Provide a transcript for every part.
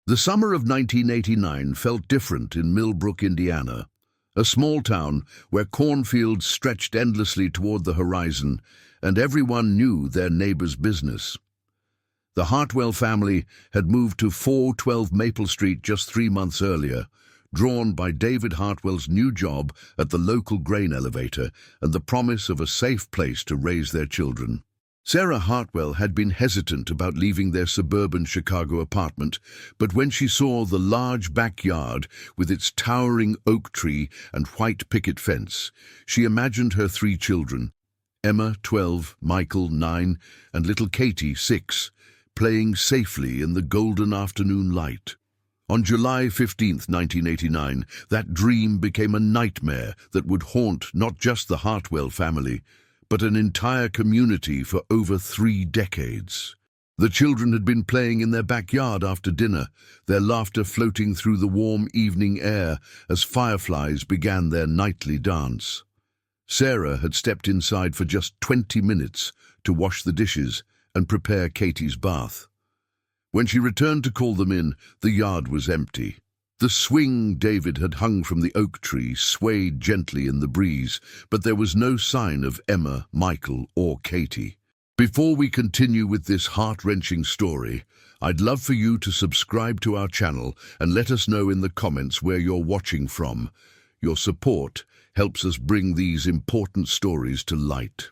The summer of 1989 felt different in Millbrook, Indiana, a small town where cornfields stretched endlessly toward the horizon and everyone knew their neighbor's business. The Hartwell family had moved to 412 Maple Street just 3 months earlier, drawn by David Hartwell's new job at the local grain elevator and the promise of a safe place to raise their children. Sarah Hartwell had been hesitant about leaving their suburban Chicago apartment, but when she saw the large backyard with its towering oak tree and white picket fence, she imagined her 3 children, Emma, 12, Michael, 9, and little Katie, 6, playing safely in the golden afternoon light. On July 15, 1989, that dream became a nightmare that would haunt not just the Hartwell family, but an entire community for over 3 decades. The children had been playing in their backyard after dinner, their laughter floating through the warm evening air as fireflies began their nightly dance. Sarah had stepped inside for just 20 minutes to wash the dishes and prepare Katie's bath. When she returned to call them in, the yard was empty. The swing David had hung from the oak tree swayed gently in the breeze, but there was no sign of Emma, Michael, or Katie. Before we continue with this heart-wrenching story, I'd love for you to subscribe to our channel and let us know in the comments where you're watching from. Your support helps us bring these important stories to light.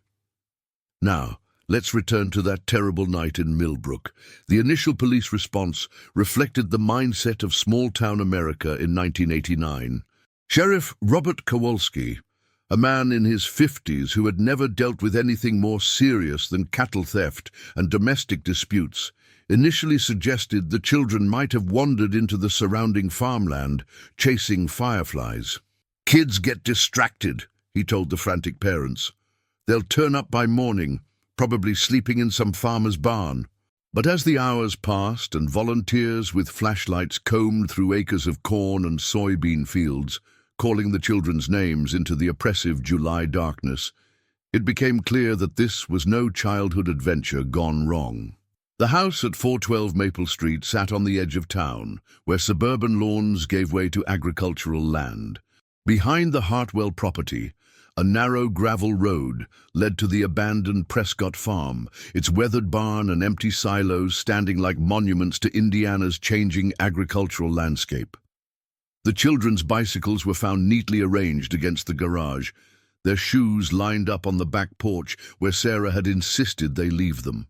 Now, let's return to that terrible night in Millbrook. The initial police response reflected the mindset of small-town America in 1989. Sheriff Robert Kowalski, a man in his 50s who had never dealt with anything more serious than cattle theft and domestic disputes, initially suggested the children might have wandered into the surrounding farmland, chasing fireflies. "Kids get distracted," he told the frantic parents. "They'll turn up by morning, probably sleeping in some farmer's barn." But as the hours passed and volunteers with flashlights combed through acres of corn and soybean fields, calling the children's names into the oppressive July darkness, it became clear that this was no childhood adventure gone wrong. The house at 412 Maple Street sat on the edge of town, where suburban lawns gave way to agricultural land. Behind the Hartwell property, a narrow gravel road led to the abandoned Prescott farm, its weathered barn and empty silos standing like monuments to Indiana's changing agricultural landscape. The children's bicycles were found neatly arranged against the garage, their shoes lined up on the back porch where Sarah had insisted they leave them.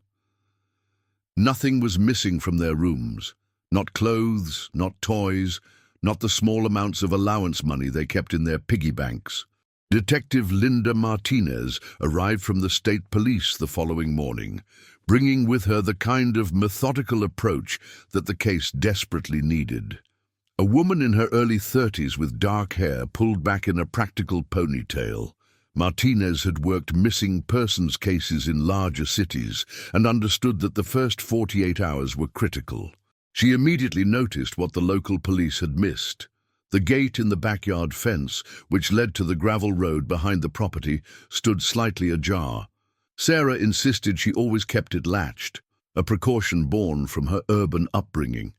Nothing was missing from their rooms, not clothes, not toys, not the small amounts of allowance money they kept in their piggy banks. Detective Linda Martinez arrived from the state police the following morning, bringing with her the kind of methodical approach that the case desperately needed. A woman in her early 30s with dark hair pulled back in a practical ponytail. Martinez had worked missing persons cases in larger cities and understood that the first 48 hours were critical. She immediately noticed what the local police had missed. The gate in the backyard fence, which led to the gravel road behind the property, stood slightly ajar. Sarah insisted she always kept it latched, a precaution born from her urban upbringing.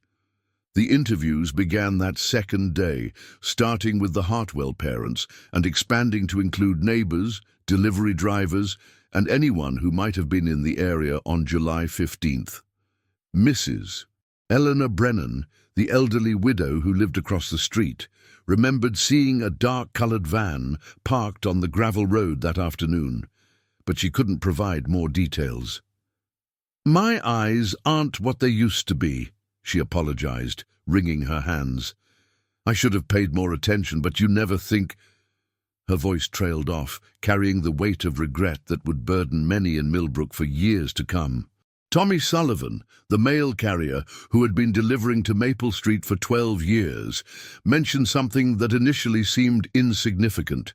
The interviews began that second day, starting with the Hartwell parents and expanding to include neighbors, delivery drivers, and anyone who might have been in the area on July 15th. Mrs. Eleanor Brennan, the elderly widow who lived across the street, remembered seeing a dark-colored van parked on the gravel road that afternoon, but she couldn't provide more details. "My eyes aren't what they used to be," she apologized, wringing her hands. "I should have paid more attention, but you never think—" Her voice trailed off, carrying the weight of regret that would burden many in Millbrook for years to come. Tommy Sullivan, the mail carrier who had been delivering to Maple Street for 12 years, mentioned something that initially seemed insignificant.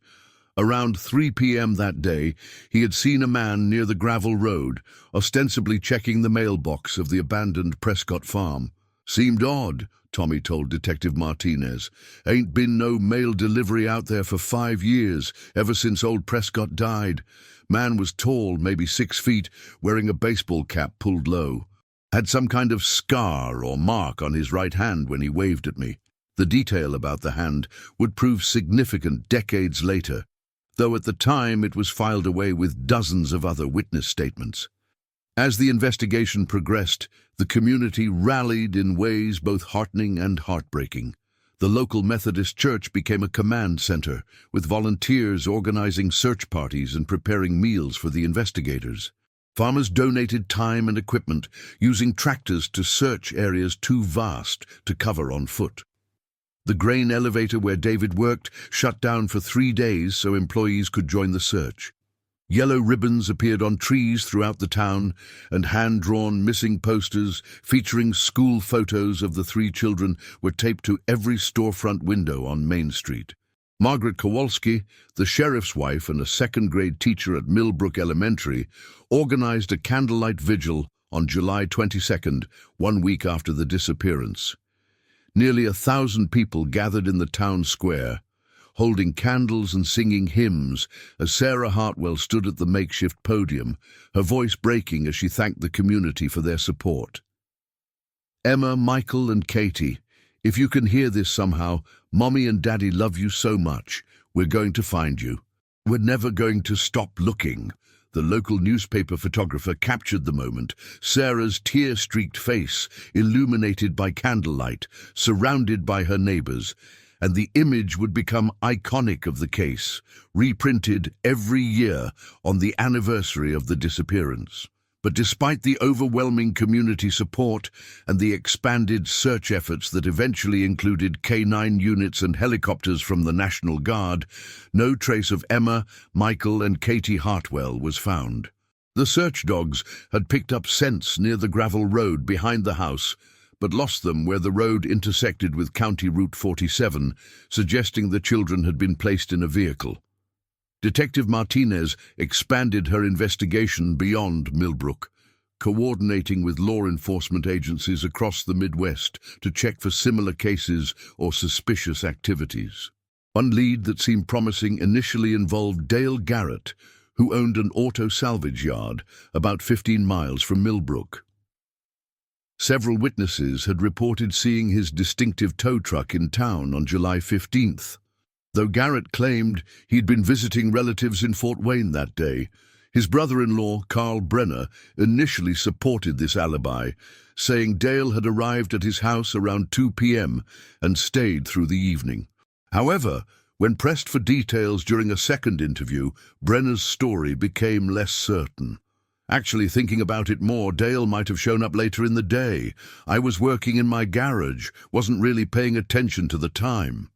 Around 3 p.m. that day, he had seen a man near the gravel road, ostensibly checking the mailbox of the abandoned Prescott farm. "Seemed odd," Tommy told Detective Martinez. "Ain't been no mail delivery out there for 5 years, ever since old Prescott died. Man was tall, maybe 6 feet, wearing a baseball cap pulled low. had some kind of scar or mark on his right hand when he waved at me. The detail about the hand would prove significant decades later, though at the time it was filed away with dozens of other witness statements. As the investigation progressed, the community rallied in ways both heartening and heartbreaking. The local Methodist church became a command center, with volunteers organizing search parties and preparing meals for the investigators. Farmers donated time and equipment, using tractors to search areas too vast to cover on foot. The grain elevator where David worked shut down for 3 days so employees could join the search. Yellow ribbons appeared on trees throughout the town, and hand-drawn missing posters featuring school photos of the 3 children were taped to every storefront window on Main Street. Margaret Kowalski, the sheriff's wife and a second-grade teacher at Millbrook Elementary, organized a candlelight vigil on July 22nd, 1 week after the disappearance. Nearly 1,000 people gathered in the town square, holding candles and singing hymns as Sarah Hartwell stood at the makeshift podium, her voice breaking as she thanked the community for their support. "Emma, Michael, and Katie, if you can hear this somehow, Mommy and Daddy love you so much. We're going to find you. We're never going to stop looking." The local newspaper photographer captured the moment, Sarah's tear-streaked face illuminated by candlelight, surrounded by her neighbors, and the image would become iconic of the case, reprinted every year on the anniversary of the disappearance. But despite the overwhelming community support and the expanded search efforts that eventually included K9 units and helicopters from the National Guard, no trace of Emma, Michael, and Katie Hartwell was found. The search dogs had picked up scents near the gravel road behind the house, but lost them where the road intersected with County Route 47, suggesting the children had been placed in a vehicle. Detective Martinez expanded her investigation beyond Millbrook, coordinating with law enforcement agencies across the Midwest to check for similar cases or suspicious activities. One lead that seemed promising initially involved Dale Garrett, who owned an auto salvage yard about 15 miles from Millbrook. Several witnesses had reported seeing his distinctive tow truck in town on July 15th. Though Garrett claimed he'd been visiting relatives in Fort Wayne that day, his brother-in-law, Carl Brenner, initially supported this alibi, saying Dale had arrived at his house around 2 p.m. and stayed through the evening. However, when pressed for details during a second interview, Brenner's story became less certain. "Actually, thinking about it more, Dale might have shown up later in the day. I was working in my garage, wasn't really paying attention to the time."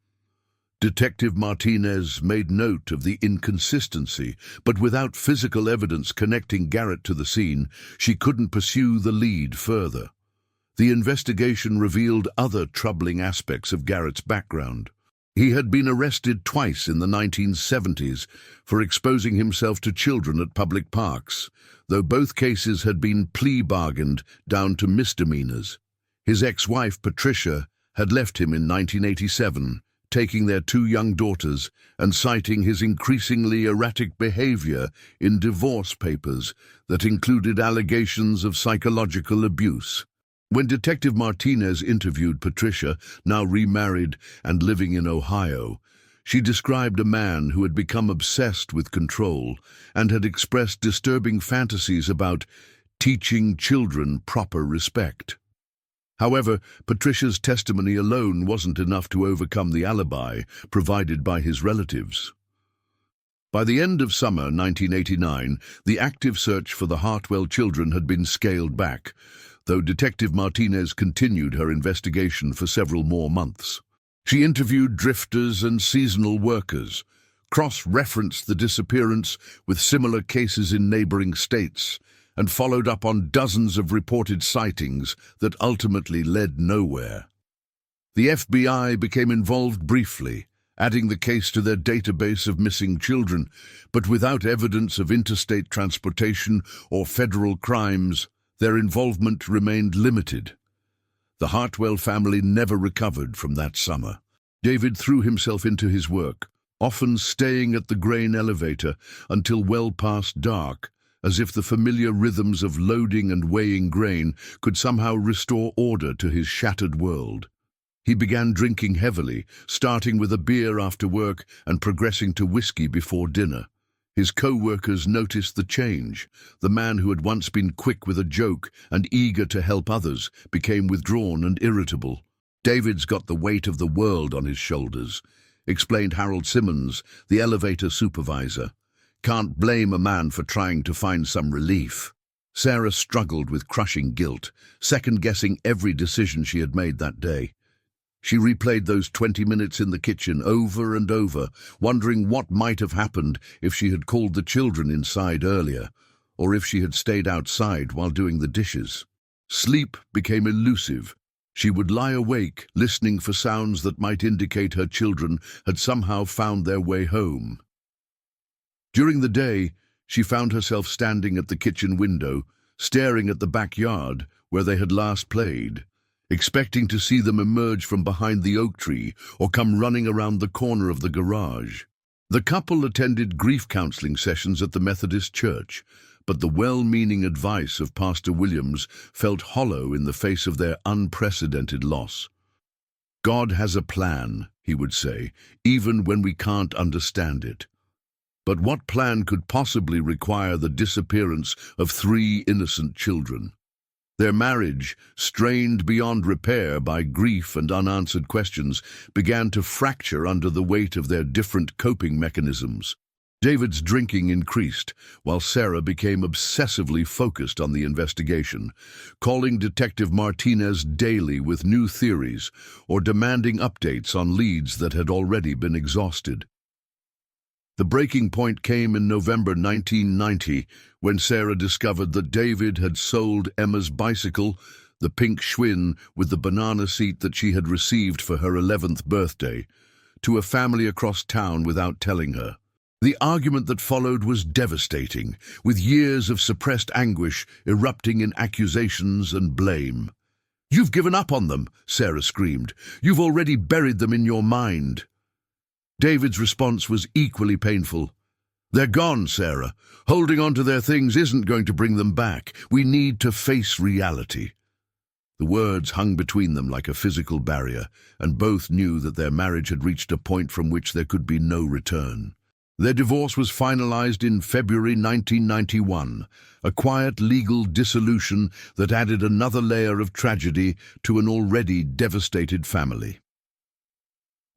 Detective Martinez made note of the inconsistency, but without physical evidence connecting Garrett to the scene, she couldn't pursue the lead further. The investigation revealed other troubling aspects of Garrett's background. He had been arrested twice in the 1970s for exposing himself to children at public parks, though both cases had been plea bargained down to misdemeanors. His ex-wife, Patricia, had left him in 1987, taking their 2 young daughters and citing his increasingly erratic behavior in divorce papers that included allegations of psychological abuse. When Detective Martinez interviewed Patricia, now remarried and living in Ohio, she described a man who had become obsessed with control and had expressed disturbing fantasies about teaching children proper respect. However, Patricia's testimony alone wasn't enough to overcome the alibi provided by his relatives. By the end of summer 1989, the active search for the Hartwell children had been scaled back, though Detective Martinez continued her investigation for several more months. She interviewed drifters and seasonal workers, cross-referenced the disappearance with similar cases in neighboring states, and followed up on dozens of reported sightings that ultimately led nowhere. The FBI became involved briefly, adding the case to their database of missing children, but without evidence of interstate transportation or federal crimes, their involvement remained limited. The Hartwell family never recovered from that summer. David threw himself into his work, often staying at the grain elevator until well past dark, as if the familiar rhythms of loading and weighing grain could somehow restore order to his shattered world. He began drinking heavily, starting with a beer after work and progressing to whiskey before dinner. His co-workers noticed the change. The man who had once been quick with a joke and eager to help others became withdrawn and irritable. "David's got the weight of the world on his shoulders," explained Harold Simmons, the elevator supervisor. "Can't blame a man for trying to find some relief." Sarah struggled with crushing guilt, second-guessing every decision she had made that day. She replayed those 20 minutes in the kitchen over and over, wondering what might have happened if she had called the children inside earlier, or if she had stayed outside while doing the dishes. Sleep became elusive. She would lie awake, listening for sounds that might indicate her children had somehow found their way home. During the day, she found herself standing at the kitchen window, staring at the backyard where they had last played, expecting to see them emerge from behind the oak tree or come running around the corner of the garage. The couple attended grief counseling sessions at the Methodist church, but the well-meaning advice of Pastor Williams felt hollow in the face of their unprecedented loss. "God has a plan," he would say, "even when we can't understand it." But what plan could possibly require the disappearance of 3 innocent children? Their marriage, strained beyond repair by grief and unanswered questions, began to fracture under the weight of their different coping mechanisms. David's drinking increased, while Sarah became obsessively focused on the investigation, calling Detective Martinez daily with new theories or demanding updates on leads that had already been exhausted. The breaking point came in November 1990, when Sarah discovered that David had sold Emma's bicycle, the pink Schwinn with the banana seat that she had received for her 11th birthday, to a family across town without telling her. The argument that followed was devastating, with years of suppressed anguish erupting in accusations and blame. "You've given up on them," Sarah screamed. "You've already buried them in your mind." David's response was equally painful. "They're gone, Sarah. Holding on to their things isn't going to bring them back. We need to face reality." The words hung between them like a physical barrier, and both knew that their marriage had reached a point from which there could be no return. Their divorce was finalized in February 1991, a quiet legal dissolution that added another layer of tragedy to an already devastated family.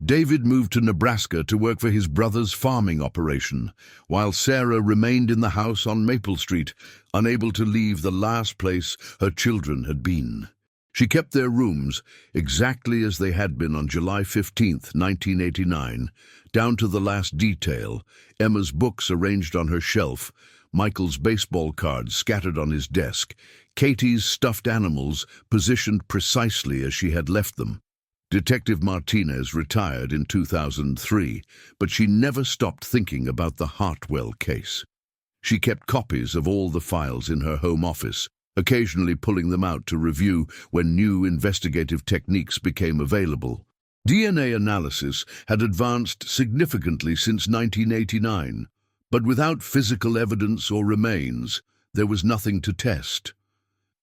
David moved to Nebraska to work for his brother's farming operation, while Sarah remained in the house on Maple Street, unable to leave the last place her children had been. She kept their rooms exactly as they had been on July 15, 1989, down to the last detail: Emma's books arranged on her shelf, Michael's baseball cards scattered on his desk, Katie's stuffed animals positioned precisely as she had left them. Detective Martinez retired in 2003, but she never stopped thinking about the Hartwell case. She kept copies of all the files in her home office, occasionally pulling them out to review when new investigative techniques became available. DNA analysis had advanced significantly since 1989, but without physical evidence or remains, there was nothing to test.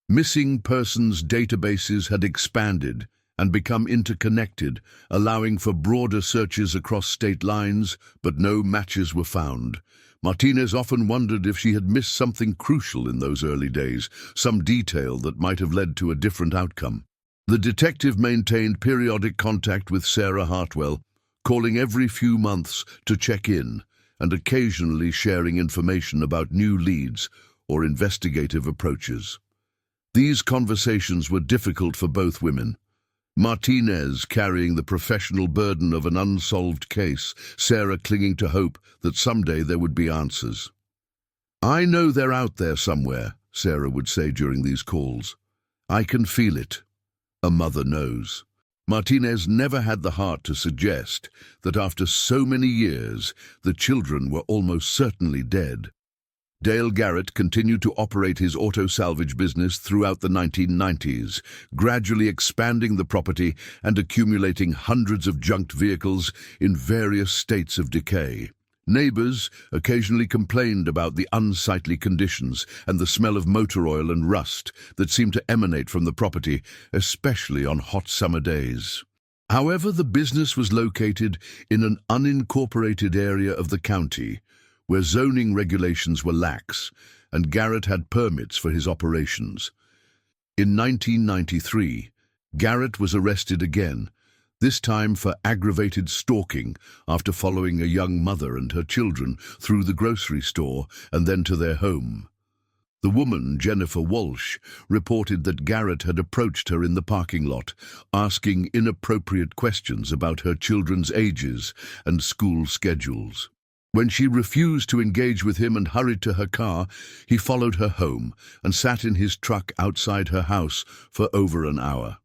Missing persons databases had expanded and become interconnected, allowing for broader searches across state lines, but no matches were found. Martinez often wondered if she had missed something crucial in those early days, some detail that might have led to a different outcome. The detective maintained periodic contact with Sarah Hartwell, calling every few months to check in, and occasionally sharing information about new leads or investigative approaches. These conversations were difficult for both women. Martinez carrying the professional burden of an unsolved case, Sarah clinging to hope that someday there would be answers. "I know they're out there somewhere," Sarah would say during these calls. "I can feel it. A mother knows." Martinez never had the heart to suggest that after so many years, the children were almost certainly dead. Dale Garrett continued to operate his auto salvage business throughout the 1990s, gradually expanding the property and accumulating hundreds of junked vehicles in various states of decay. Neighbors occasionally complained about the unsightly conditions and the smell of motor oil and rust that seemed to emanate from the property, especially on hot summer days. However, the business was located in an unincorporated area of the county, where zoning regulations were lax, and Garrett had permits for his operations. In 1993, Garrett was arrested again, this time for aggravated stalking after following a young mother and her children through the grocery store and then to their home. The woman, Jennifer Walsh, reported that Garrett had approached her in the parking lot, asking inappropriate questions about her children's ages and school schedules. When she refused to engage with him and hurried to her car, he followed her home and sat in his truck outside her house for over an hour.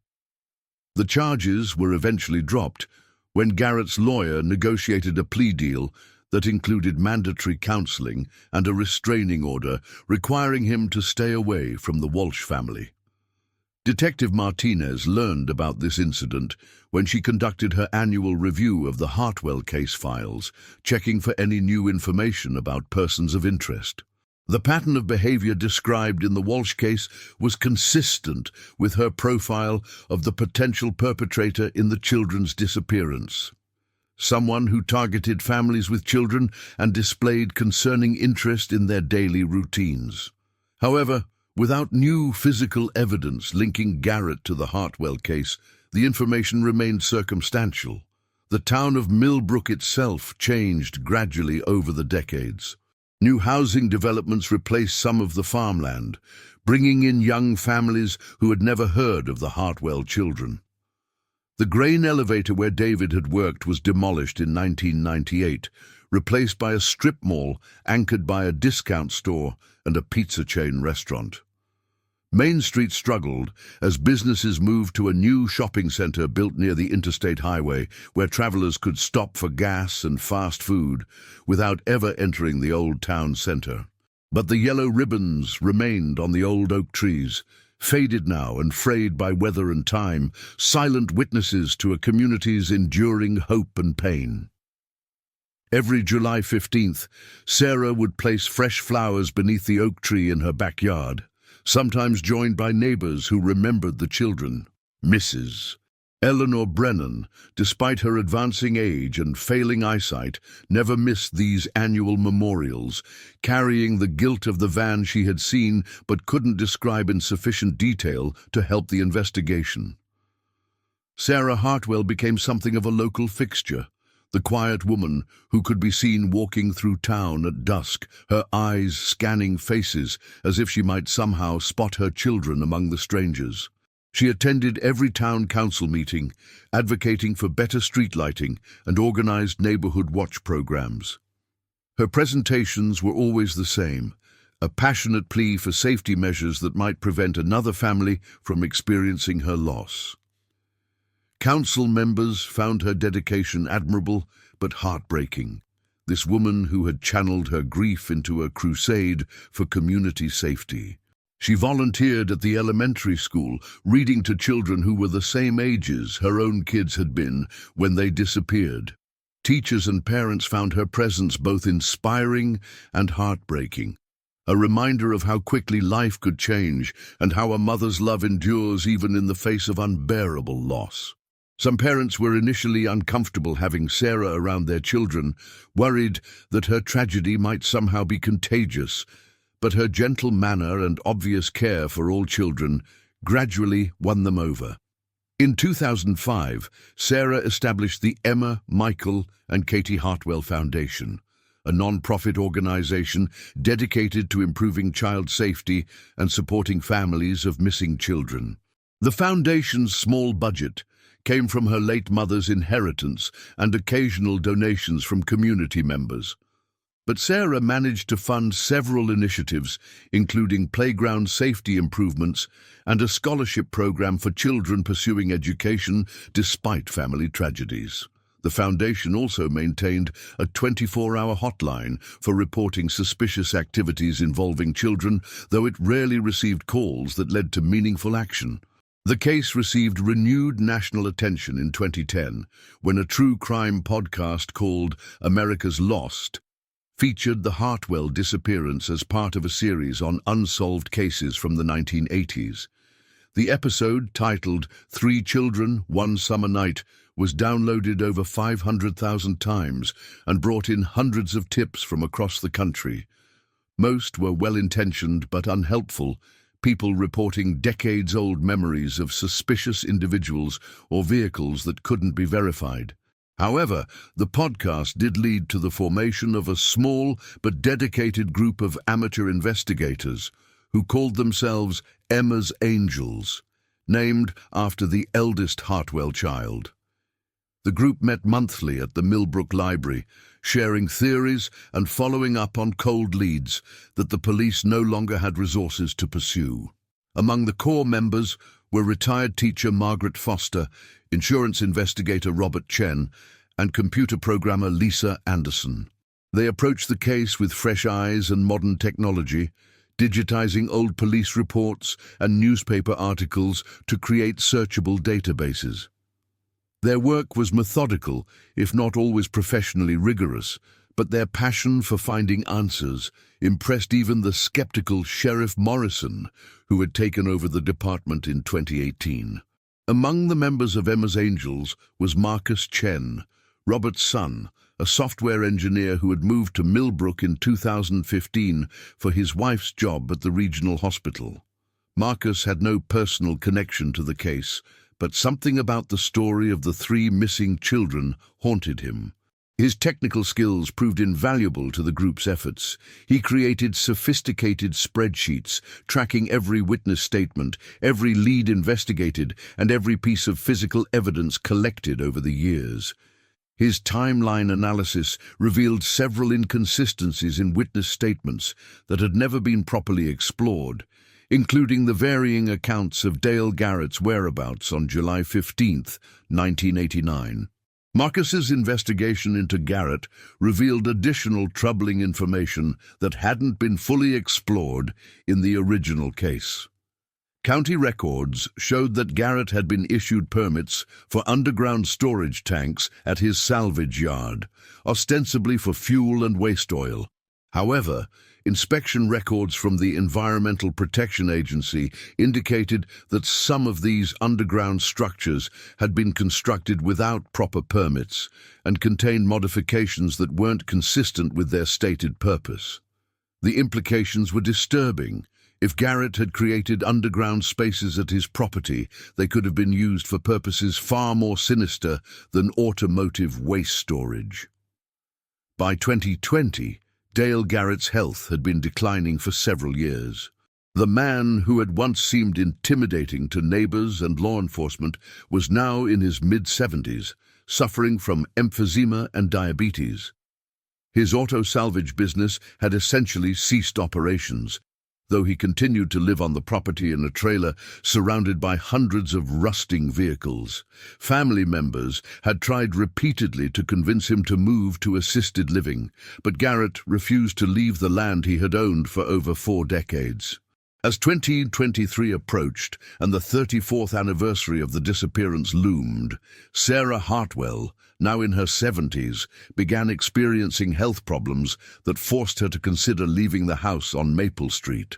The charges were eventually dropped when Garrett's lawyer negotiated a plea deal that included mandatory counseling and a restraining order requiring him to stay away from the Walsh family. Detective Martinez learned about this incident when she conducted her annual review of the Hartwell case files, checking for any new information about persons of interest. The pattern of behavior described in the Walsh case was consistent with her profile of the potential perpetrator in the children's disappearance. Someone who targeted families with children and displayed concerning interest in their daily routines. However, without new physical evidence linking Garrett to the Hartwell case, the information remained circumstantial. The town of Millbrook itself changed gradually over the decades. New housing developments replaced some of the farmland, bringing in young families who had never heard of the Hartwell children. The grain elevator where David had worked was demolished in 1998, replaced by a strip mall anchored by a discount store and a pizza chain restaurant. Main Street struggled as businesses moved to a new shopping center built near the interstate highway where travelers could stop for gas and fast food without ever entering the old town center. But the yellow ribbons remained on the old oak trees, faded now and frayed by weather and time, silent witnesses to a community's enduring hope and pain. Every July 15th, Sarah would place fresh flowers beneath the oak tree in her backyard, sometimes joined by neighbors who remembered the children. Mrs. Eleanor Brennan, despite her advancing age and failing eyesight, never missed these annual memorials, carrying the guilt of the van she had seen but couldn't describe in sufficient detail to help the investigation. Sarah Hartwell became something of a local fixture, the quiet woman who could be seen walking through town at dusk, her eyes scanning faces as if she might somehow spot her children among the strangers. She attended every town council meeting, advocating for better street lighting and organized neighborhood watch programs. Her presentations were always the same, a passionate plea for safety measures that might prevent another family from experiencing her loss. Council members found her dedication admirable but heartbreaking. This woman who had channeled her grief into a crusade for community safety. She volunteered at the elementary school, reading to children who were the same ages her own kids had been when they disappeared. Teachers and parents found her presence both inspiring and heartbreaking, a reminder of how quickly life could change and how a mother's love endures even in the face of unbearable loss. Some parents were initially uncomfortable having Sarah around their children, worried that her tragedy might somehow be contagious, but her gentle manner and obvious care for all children gradually won them over. In 2005, Sarah established the Emma, Michael, and Katie Hartwell Foundation, a non-profit organization dedicated to improving child safety and supporting families of missing children. The foundation's small budget came from her late mother's inheritance and occasional donations from community members. But Sarah managed to fund several initiatives, including playground safety improvements and a scholarship program for children pursuing education despite family tragedies. The foundation also maintained a 24-hour hotline for reporting suspicious activities involving children, though it rarely received calls that led to meaningful action. The case received renewed national attention in 2010 when a true crime podcast called America's Lost featured the Hartwell disappearance as part of a series on unsolved cases from the 1980s. The episode, titled 3 Children, One Summer Night, was downloaded over 500,000 times and brought in hundreds of tips from across the country. Most were well-intentioned but unhelpful, people reporting decades-old memories of suspicious individuals or vehicles that couldn't be verified. However, the podcast did lead to the formation of a small but dedicated group of amateur investigators who called themselves Emma's Angels, named after the eldest Hartwell child. The group met monthly at the Millbrook Library, sharing theories and following up on cold leads that the police no longer had resources to pursue. Among the core members were retired teacher Margaret Foster, insurance investigator Robert Chen, and computer programmer Lisa Anderson. They approached the case with fresh eyes and modern technology, digitizing old police reports and newspaper articles to create searchable databases. Their work was methodical, if not always professionally rigorous, but their passion for finding answers impressed even the skeptical Sheriff Morrison, who had taken over the department in 2018. Among the members of Emma's Angels was Marcus Chen, Robert's son, a software engineer who had moved to Millbrook in 2015 for his wife's job at the regional hospital. Marcus had no personal connection to the case, but something about the story of the 3 missing children haunted him. His technical skills proved invaluable to the group's efforts. He created sophisticated spreadsheets, tracking every witness statement, every lead investigated, and every piece of physical evidence collected over the years. His timeline analysis revealed several inconsistencies in witness statements that had never been properly explored, including the varying accounts of Dale Garrett's whereabouts on July 15, 1989. Marcus's investigation into Garrett revealed additional troubling information that hadn't been fully explored in the original case. County records showed that Garrett had been issued permits for underground storage tanks at his salvage yard, ostensibly for fuel and waste oil. However, inspection records from the Environmental Protection Agency indicated that some of these underground structures had been constructed without proper permits and contained modifications that weren't consistent with their stated purpose. The implications were disturbing. If Garrett had created underground spaces at his property, they could have been used for purposes far more sinister than automotive waste storage. By 2020, Dale Garrett's health had been declining for several years. The man who had once seemed intimidating to neighbors and law enforcement was now in his mid-70s, suffering from emphysema and diabetes. His auto salvage business had essentially ceased operations, though he continued to live on the property in a trailer surrounded by hundreds of rusting vehicles. Family members had tried repeatedly to convince him to move to assisted living, but Garrett refused to leave the land he had owned for over 4 decades. As 2023 approached and the 34th anniversary of the disappearance loomed, Sarah Hartwell, now in her 70s, began experiencing health problems that forced her to consider leaving the house on Maple Street.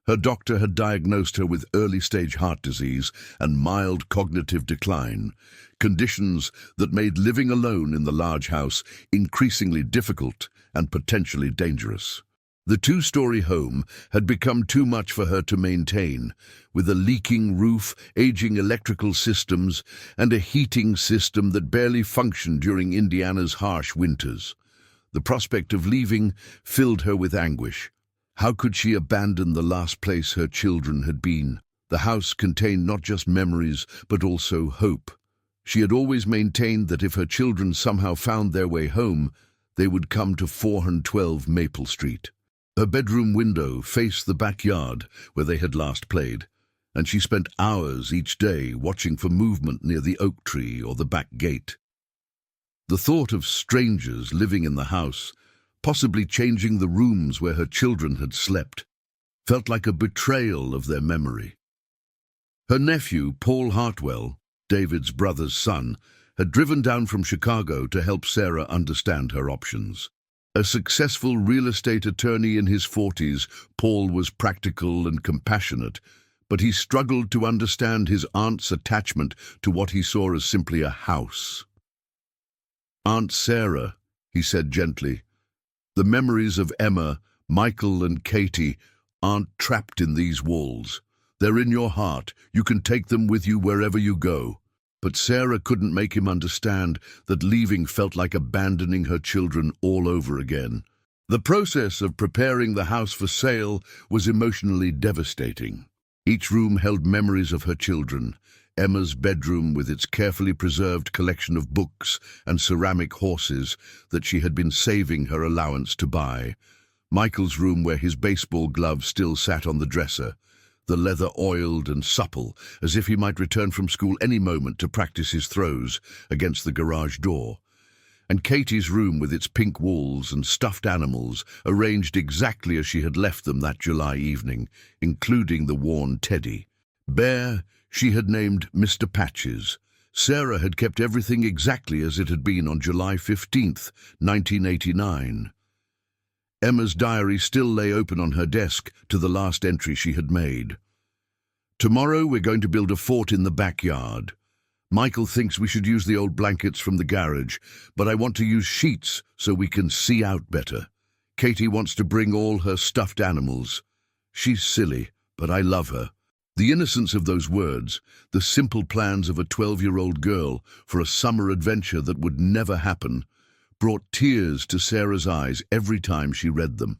Her doctor had diagnosed her with early-stage heart disease and mild cognitive decline, conditions that made living alone in the large house increasingly difficult and potentially dangerous. The 2-story home had become too much for her to maintain, with a leaking roof, aging electrical systems, and a heating system that barely functioned during Indiana's harsh winters. The prospect of leaving filled her with anguish. How could she abandon the last place her children had been? The house contained not just memories, but also hope. She had always maintained that if her children somehow found their way home, they would come to 412 Maple Street. Her bedroom window faced the backyard where they had last played, and she spent hours each day watching for movement near the oak tree or the back gate. The thought of strangers living in the house, possibly changing the rooms where her children had slept, felt like a betrayal of their memory. Her nephew, Paul Hartwell, David's brother's son, had driven down from Chicago to help Sarah understand her options. A successful real estate attorney in his 40s, Paul was practical and compassionate, but he struggled to understand his aunt's attachment to what he saw as simply a house. "Aunt Sarah," he said gently, "the memories of Emma, Michael and Katie aren't trapped in these walls. They're in your heart. You can take them with you wherever you go." But Sarah couldn't make him understand that leaving felt like abandoning her children all over again. The process of preparing the house for sale was emotionally devastating. Each room held memories of her children. Emma's bedroom with its carefully preserved collection of books and ceramic horses that she had been saving her allowance to buy. Michael's room where his baseball glove still sat on the dresser, the leather oiled and supple, as if he might return from school any moment to practice his throws against the garage door. And Katie's room with its pink walls and stuffed animals, arranged exactly as she had left them that July evening, including the worn teddy. Bear she had named Mr. Patches. Sarah had kept everything exactly as it had been on July 15th, 1989. Emma's diary still lay open on her desk to the last entry she had made. "Tomorrow we're going to build a fort in the backyard. Michael thinks we should use the old blankets from the garage, but I want to use sheets so we can see out better. Katie wants to bring all her stuffed animals. She's silly, but I love her." The innocence of those words, the simple plans of a 12-year-old girl for a summer adventure that would never happen, brought tears to Sarah's eyes every time she read them.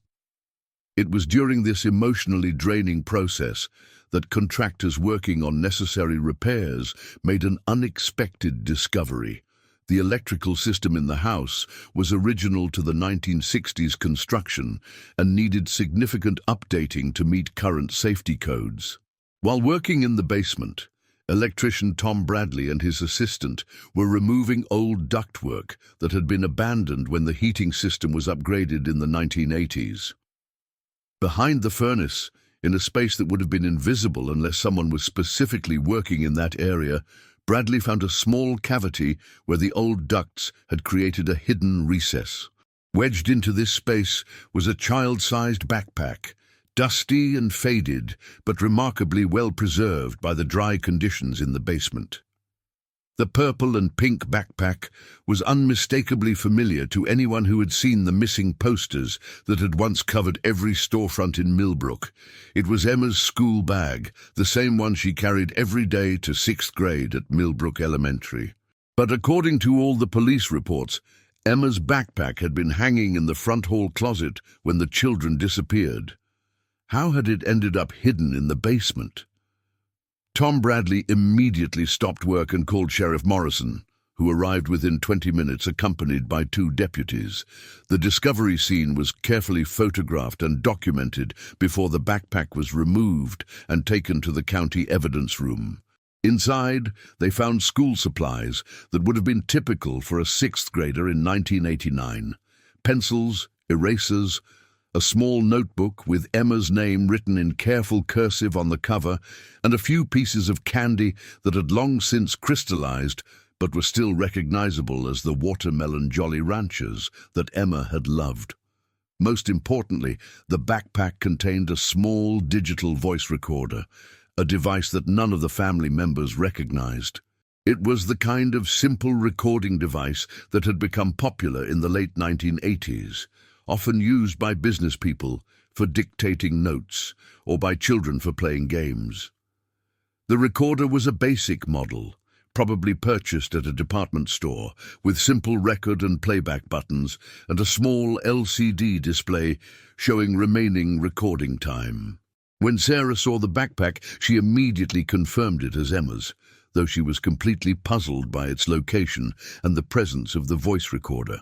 It was during this emotionally draining process that contractors working on necessary repairs made an unexpected discovery. The electrical system in the house was original to the 1960s construction and needed significant updating to meet current safety codes. While working in the basement, electrician Tom Bradley and his assistant were removing old ductwork that had been abandoned when the heating system was upgraded in the 1980s. Behind the furnace, in a space that would have been invisible unless someone was specifically working in that area, Bradley found a small cavity where the old ducts had created a hidden recess. Wedged into this space was a child-sized backpack, dusty and faded, but remarkably well preserved by the dry conditions in the basement. The purple and pink backpack was unmistakably familiar to anyone who had seen the missing posters that had once covered every storefront in Millbrook. It was Emma's school bag, the same one she carried every day to 6th grade at Millbrook Elementary. But according to all the police reports, Emma's backpack had been hanging in the front hall closet when the children disappeared. How had it ended up hidden in the basement? Tom Bradley immediately stopped work and called Sheriff Morrison, who arrived within 20 minutes accompanied by 2 deputies. The discovery scene was carefully photographed and documented before the backpack was removed and taken to the county evidence room. Inside, they found school supplies that would have been typical for a 6th grader in 1989. Pencils, erasers, a small notebook with Emma's name written in careful cursive on the cover, and a few pieces of candy that had long since crystallized but were still recognizable as the watermelon Jolly Ranchers that Emma had loved. Most importantly, the backpack contained a small digital voice recorder, a device that none of the family members recognized. It was the kind of simple recording device that had become popular in the late 1980s. Often used by business people for dictating notes or by children for playing games. The recorder was a basic model, probably purchased at a department store, with simple record and playback buttons and a small LCD display showing remaining recording time. When Sarah saw the backpack, she immediately confirmed it as Emma's, though she was completely puzzled by its location and the presence of the voice recorder.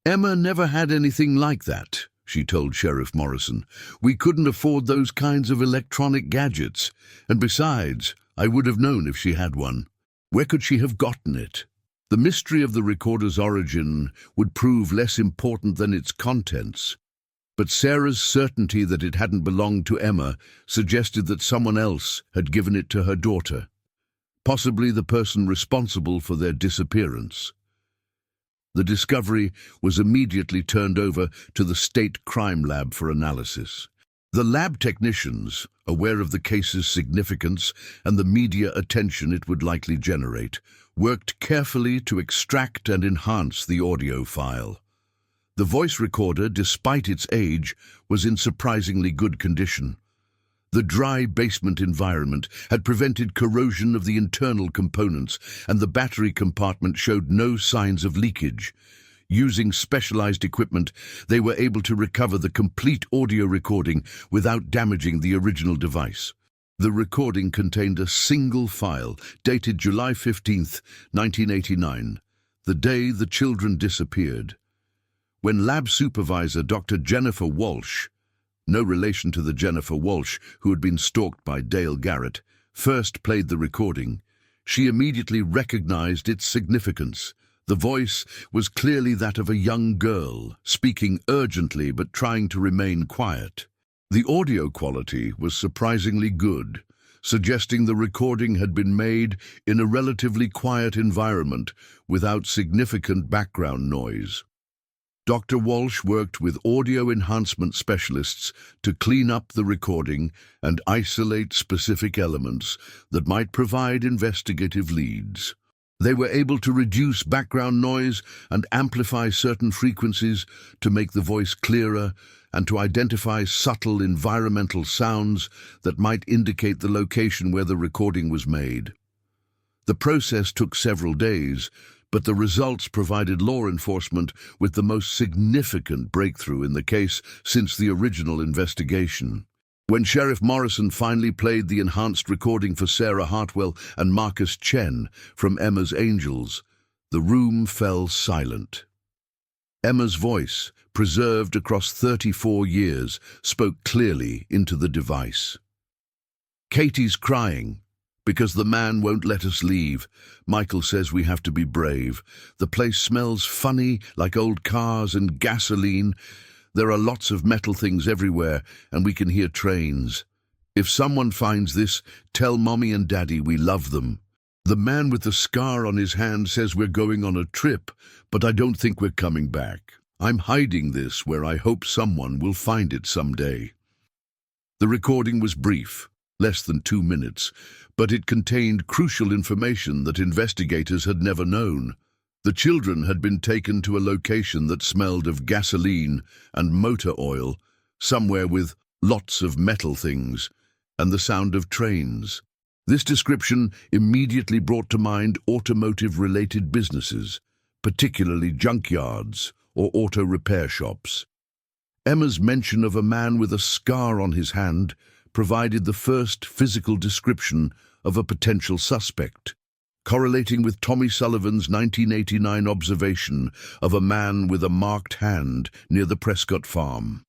"Emma never had anything like that," she told Sheriff Morrison. "We couldn't afford those kinds of electronic gadgets. And besides, I would have known if she had one. Where could she have gotten it?" The mystery of the recorder's origin would prove less important than its contents. But Sarah's certainty that it hadn't belonged to Emma suggested that someone else had given it to her daughter, possibly the person responsible for their disappearance. The discovery was immediately turned over to the state crime lab for analysis. The lab technicians, aware of the case's significance and the media attention it would likely generate, worked carefully to extract and enhance the audio file. The voice recorder, despite its age, was in surprisingly good condition. The dry basement environment had prevented corrosion of the internal components, and the battery compartment showed no signs of leakage. Using specialized equipment, they were able to recover the complete audio recording without damaging the original device. The recording contained a single file, dated July 15, 1989, the day the children disappeared. When lab supervisor Dr. Jennifer Walsh, no relation to the Jennifer Walsh who had been stalked by Dale Garrett, first played the recording, she immediately recognized its significance. The voice was clearly that of a young girl, speaking urgently but trying to remain quiet. The audio quality was surprisingly good, suggesting the recording had been made in a relatively quiet environment without significant background noise. Dr. Walsh worked with audio enhancement specialists to clean up the recording and isolate specific elements that might provide investigative leads. They were able to reduce background noise and amplify certain frequencies to make the voice clearer and to identify subtle environmental sounds that might indicate the location where the recording was made. The process took several days, but the results provided law enforcement with the most significant breakthrough in the case since the original investigation. When Sheriff Morrison finally played the enhanced recording for Sarah Hartwell and Marcus Chen from Emma's Angels, the room fell silent. Emma's voice, preserved across 34 years, spoke clearly into the device. "Katie's crying because the man won't let us leave. Michael says we have to be brave. The place smells funny, like old cars and gasoline. There are lots of metal things everywhere, and we can hear trains. If someone finds this, tell Mommy and Daddy we love them. The man with the scar on his hand says we're going on a trip, but I don't think we're coming back. I'm hiding this where I hope someone will find it someday." The recording was brief, less than 2 minutes, but it contained crucial information that investigators had never known. The children had been taken to a location that smelled of gasoline and motor oil, somewhere with lots of metal things, and the sound of trains. This description immediately brought to mind automotive-related businesses, particularly junkyards or auto repair shops. Emma's mention of a man with a scar on his hand provided the first physical description of a potential suspect, correlating with Tommy Sullivan's 1989 observation of a man with a marked hand near the Prescott farm.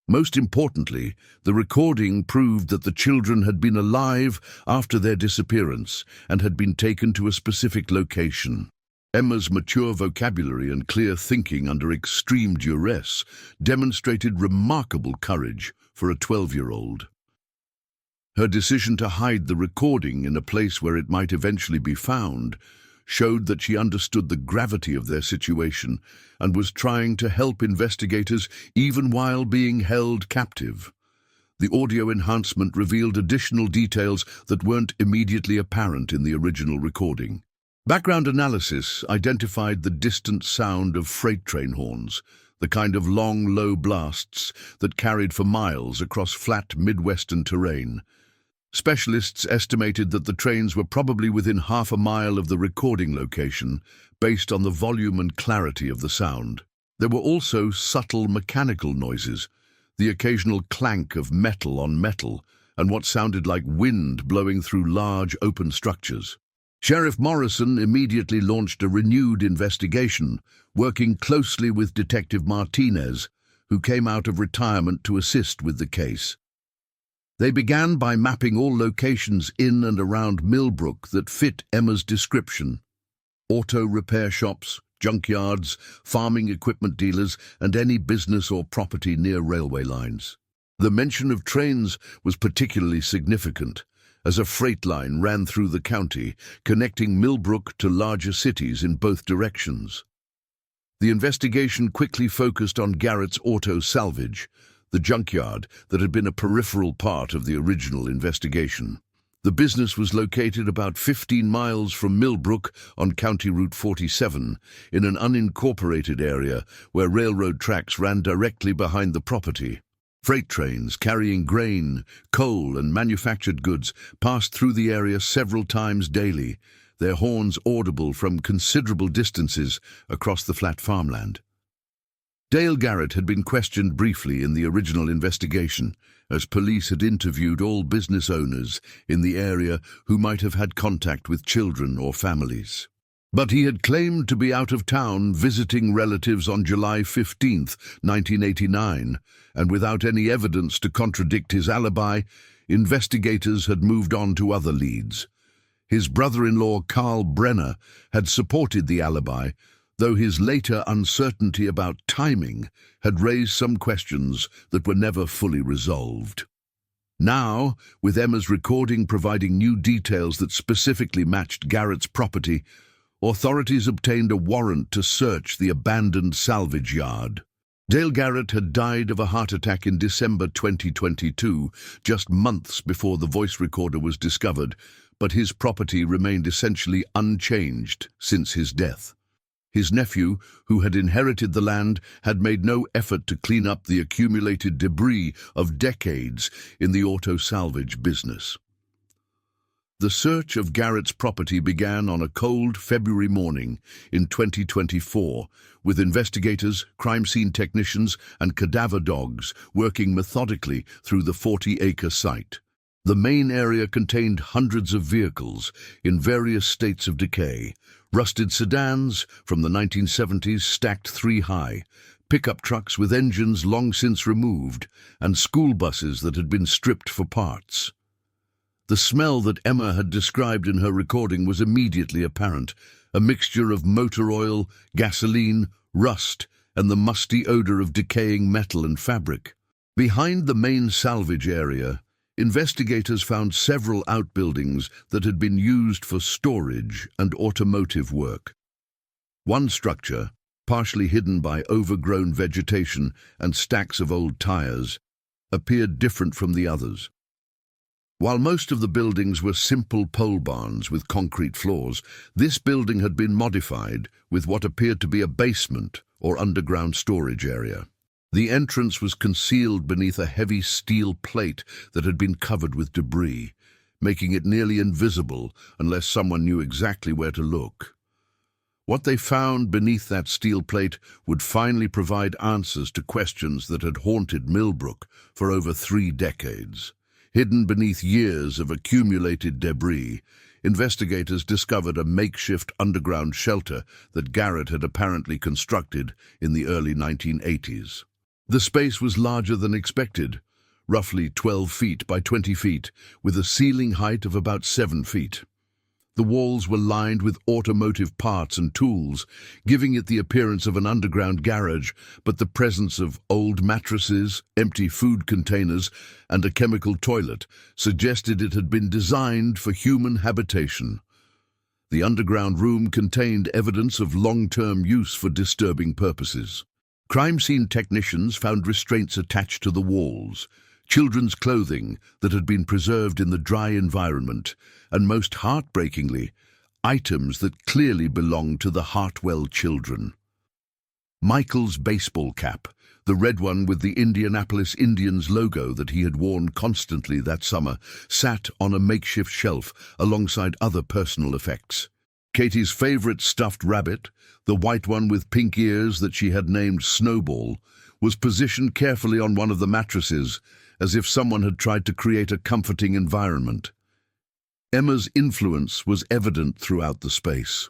Most importantly, the recording proved that the children had been alive after their disappearance and had been taken to a specific location. Emma's mature vocabulary and clear thinking under extreme duress demonstrated remarkable courage for a 12-year-old. Her decision to hide the recording in a place where it might eventually be found showed that she understood the gravity of their situation and was trying to help investigators even while being held captive. The audio enhancement revealed additional details that weren't immediately apparent in the original recording. Background analysis identified the distant sound of freight train horns, the kind of long, low blasts that carried for miles across flat Midwestern terrain. Specialists estimated that the trains were probably within half a mile of the recording location, based on the volume and clarity of the sound. There were also subtle mechanical noises, the occasional clank of metal on metal, and what sounded like wind blowing through large open structures. Sheriff Morrison immediately launched a renewed investigation, working closely with Detective Martinez, who came out of retirement to assist with the case. They began by mapping all locations in and around Millbrook that fit Emma's description: auto repair shops, junkyards, farming equipment dealers, and any business or property near railway lines. The mention of trains was particularly significant, as a freight line ran through the county, connecting Millbrook to larger cities in both directions. The investigation quickly focused on Garrett's auto salvage, the junkyard that had been a peripheral part of the original investigation. The business was located about 15 miles from Millbrook on County Route 47, in an unincorporated area where railroad tracks ran directly behind the property. Freight trains carrying grain, coal, and manufactured goods passed through the area several times daily, their horns audible from considerable distances across the flat farmland. Dale Garrett had been questioned briefly in the original investigation, as police had interviewed all business owners in the area who might have had contact with children or families. But he had claimed to be out of town visiting relatives on July 15, 1989, and without any evidence to contradict his alibi, investigators had moved on to other leads. His brother-in-law Carl Brenner had supported the alibi, though his later uncertainty about timing had raised some questions that were never fully resolved. Now, with Emma's recording providing new details that specifically matched Garrett's property, authorities obtained a warrant to search the abandoned salvage yard. Dale Garrett had died of a heart attack in December 2022, just months before the voice recorder was discovered, but his property remained essentially unchanged since his death. His nephew, who had inherited the land, had made no effort to clean up the accumulated debris of decades in the auto salvage business. The search of Garrett's property began on a cold February morning in 2024, with investigators, crime scene technicians, and cadaver dogs working methodically through the 40-acre site. The main area contained hundreds of vehicles in various states of decay: rusted sedans from the 1970s stacked 3 high, pickup trucks with engines long since removed, and school buses that had been stripped for parts. The smell that Emma had described in her recording was immediately apparent, a mixture of motor oil, gasoline, rust, and the musty odor of decaying metal and fabric. Behind the main salvage area, investigators found several outbuildings that had been used for storage and automotive work. One structure, partially hidden by overgrown vegetation and stacks of old tires, appeared different from the others. While most of the buildings were simple pole barns with concrete floors, this building had been modified with what appeared to be a basement or underground storage area. The entrance was concealed beneath a heavy steel plate that had been covered with debris, making it nearly invisible unless someone knew exactly where to look. What they found beneath that steel plate would finally provide answers to questions that had haunted Millbrook for over 3 decades. Hidden beneath years of accumulated debris, investigators discovered a makeshift underground shelter that Garrett had apparently constructed in the early 1980s. The space was larger than expected, roughly 12 feet by 20 feet, with a ceiling height of about 7 feet. The walls were lined with automotive parts and tools, giving it the appearance of an underground garage, but the presence of old mattresses, empty food containers, and a chemical toilet suggested it had been designed for human habitation. The underground room contained evidence of long-term use for disturbing purposes. Crime scene technicians found restraints attached to the walls, children's clothing that had been preserved in the dry environment, and most heartbreakingly, items that clearly belonged to the Hartwell children. Michael's baseball cap, the red one with the Indianapolis Indians logo that he had worn constantly that summer, sat on a makeshift shelf alongside other personal effects. Katie's favorite stuffed rabbit, the white one with pink ears that she had named Snowball, was positioned carefully on one of the mattresses, as if someone had tried to create a comforting environment. Emma's influence was evident throughout the space.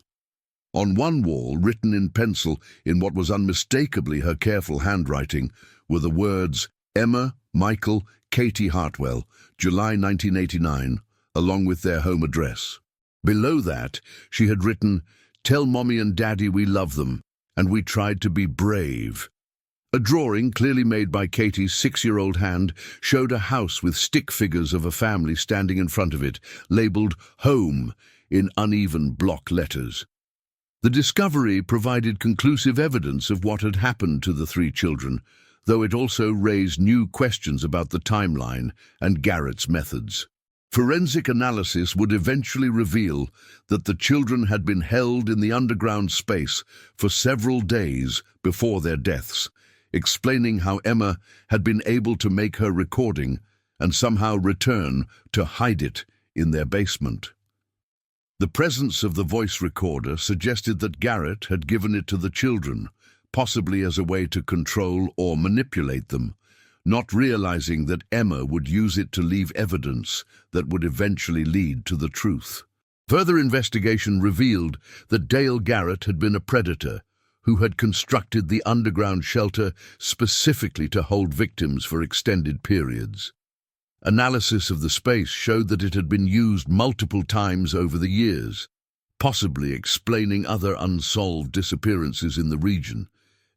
On one wall, written in pencil in what was unmistakably her careful handwriting, were the words, "Emma, Michael, Katie Hartwell, July 1989, along with their home address. Below that, she had written, "Tell Mommy and Daddy we love them, and we tried to be brave." A drawing, clearly made by Katie's 6-year-old hand, showed a house with stick figures of a family standing in front of it, labeled "Home" in uneven block letters. The discovery provided conclusive evidence of what had happened to the three children, though it also raised new questions about the timeline and Garrett's methods. Forensic analysis would eventually reveal that the children had been held in the underground space for several days before their deaths, explaining how Emma had been able to make her recording and somehow return to hide it in their basement. The presence of the voice recorder suggested that Garrett had given it to the children, possibly as a way to control or manipulate them, not realizing that Emma would use it to leave evidence that would eventually lead to the truth. Further investigation revealed that Dale Garrett had been a predator who had constructed the underground shelter specifically to hold victims for extended periods. Analysis of the space showed that it had been used multiple times over the years, possibly explaining other unsolved disappearances in the region.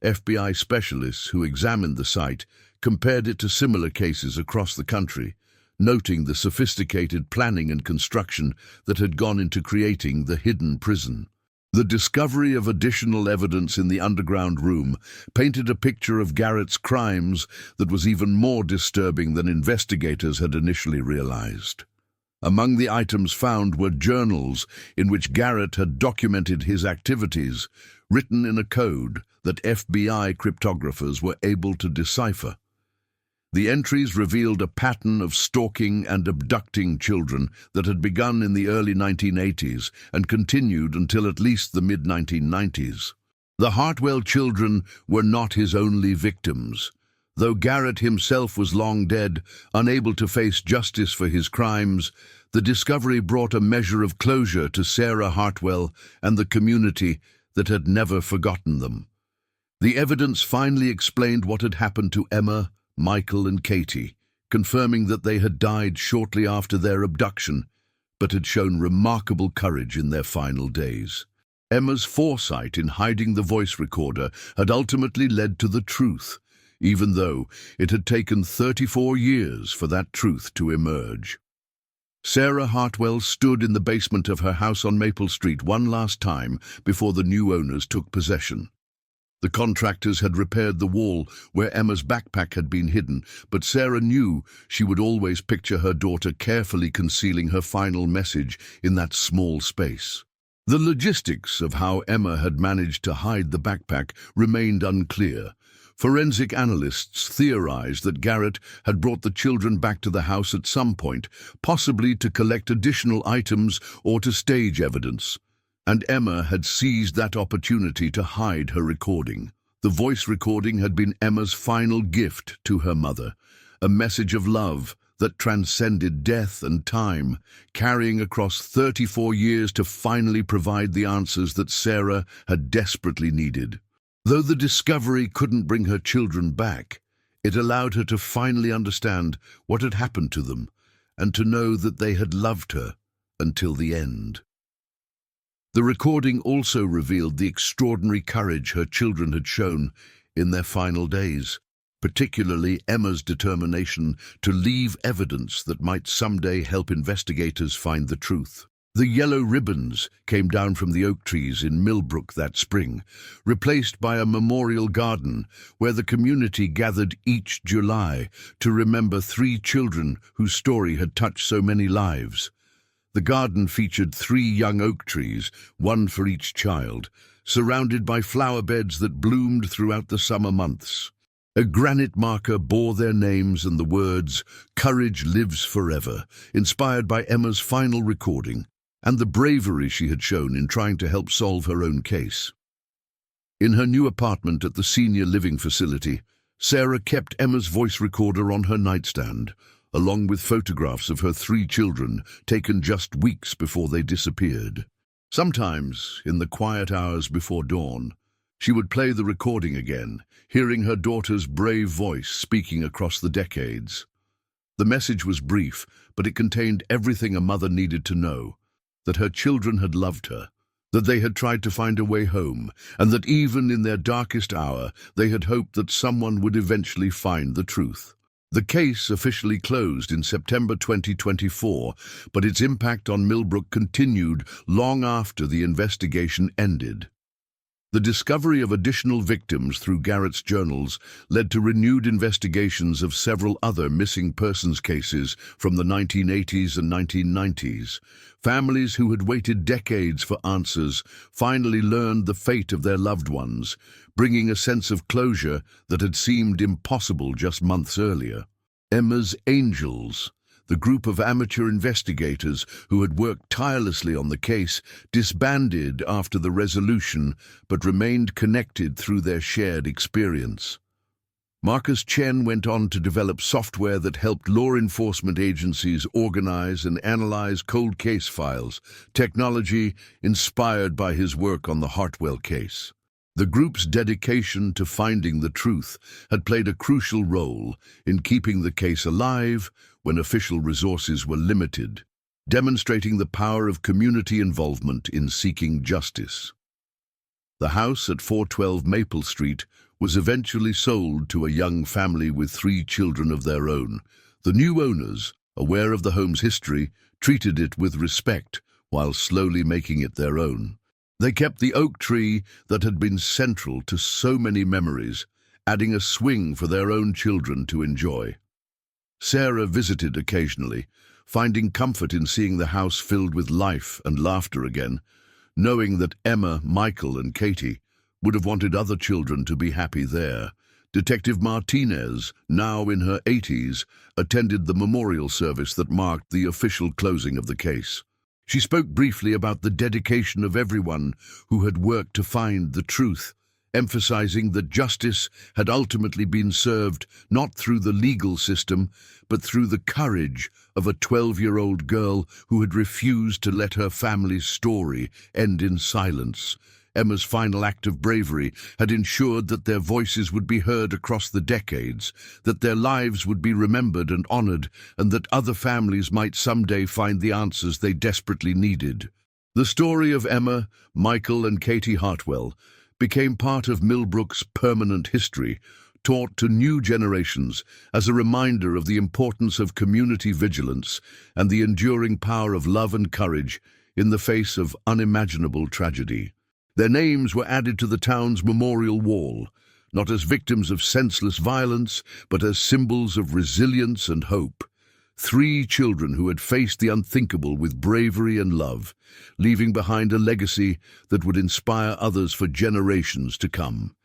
FBI specialists who examined the site compared it to similar cases across the country, noting the sophisticated planning and construction that had gone into creating the hidden prison. The discovery of additional evidence in the underground room painted a picture of Garrett's crimes that was even more disturbing than investigators had initially realized. Among the items found were journals in which Garrett had documented his activities, written in a code that FBI cryptographers were able to decipher. The entries revealed a pattern of stalking and abducting children that had begun in the early 1980s and continued until at least the mid-1990s. The Hartwell children were not his only victims. Though Garrett himself was long dead, unable to face justice for his crimes, the discovery brought a measure of closure to Sarah Hartwell and the community that had never forgotten them. The evidence finally explained what had happened to Emma, Michael and Katie, confirming that they had died shortly after their abduction, but had shown remarkable courage in their final days. Emma's foresight in hiding the voice recorder had ultimately led to the truth, even though it had taken 34 years for that truth to emerge. Sarah Hartwell stood in the basement of her house on Maple Street one last time before the new owners took possession. The contractors had repaired the wall where Emma's backpack had been hidden, but Sarah knew she would always picture her daughter carefully concealing her final message in that small space. The logistics of how Emma had managed to hide the backpack remained unclear. Forensic analysts theorized that Garrett had brought the children back to the house at some point, possibly to collect additional items or to stage evidence. And Emma had seized that opportunity to hide her recording. The voice recording had been Emma's final gift to her mother, a message of love that transcended death and time, carrying across 34 years to finally provide the answers that Sarah had desperately needed. Though the discovery couldn't bring her children back, it allowed her to finally understand what had happened to them and to know that they had loved her until the end. The recording also revealed the extraordinary courage her children had shown in their final days, particularly Emma's determination to leave evidence that might someday help investigators find the truth. The yellow ribbons came down from the oak trees in Millbrook that spring, replaced by a memorial garden where the community gathered each July to remember three children whose story had touched so many lives. The garden featured 3 young oak trees, one for each child, surrounded by flower beds that bloomed throughout the summer months. A granite marker bore their names and the words, "Courage lives forever," inspired by Emma's final recording, and the bravery she had shown in trying to help solve her own case. In her new apartment at the senior living facility, Sarah kept Emma's voice recorder on her nightstand, along with photographs of her 3 children taken just weeks before they disappeared. Sometimes, in the quiet hours before dawn, she would play the recording again, hearing her daughter's brave voice speaking across the decades. The message was brief, but it contained everything a mother needed to know: that her children had loved her, that they had tried to find a way home, and that even in their darkest hour, they had hoped that someone would eventually find the truth. The case officially closed in September 2024, but its impact on Millbrook continued long after the investigation ended. The discovery of additional victims through Garrett's journals led to renewed investigations of several other missing persons cases from the 1980s and 1990s. Families who had waited decades for answers finally learned the fate of their loved ones, bringing a sense of closure that had seemed impossible just months earlier. Emma's Angels, the group of amateur investigators who had worked tirelessly on the case, disbanded after the resolution but remained connected through their shared experience. Marcus Chen went on to develop software that helped law enforcement agencies organize and analyze cold case files, technology inspired by his work on the Hartwell case. The group's dedication to finding the truth had played a crucial role in keeping the case alive when official resources were limited, demonstrating the power of community involvement in seeking justice. The house at 412 Maple Street was eventually sold to a young family with 3 children of their own. The new owners, aware of the home's history, treated it with respect while slowly making it their own. They kept the oak tree that had been central to so many memories, adding a swing for their own children to enjoy. Sarah visited occasionally, finding comfort in seeing the house filled with life and laughter again, knowing that Emma, Michael, and Katie would have wanted other children to be happy there. Detective Martinez, now in her 80s, attended the memorial service that marked the official closing of the case. She spoke briefly about the dedication of everyone who had worked to find the truth, emphasizing that justice had ultimately been served not through the legal system, but through the courage of a 12-year-old girl who had refused to let her family's story end in silence. Emma's final act of bravery had ensured that their voices would be heard across the decades, that their lives would be remembered and honored, and that other families might someday find the answers they desperately needed. The story of Emma, Michael, and Katie Hartwell became part of Millbrook's permanent history, taught to new generations as a reminder of the importance of community vigilance and the enduring power of love and courage in the face of unimaginable tragedy. Their names were added to the town's memorial wall, not as victims of senseless violence, but as symbols of resilience and hope. 3 children who had faced the unthinkable with bravery and love, leaving behind a legacy that would inspire others for generations to come.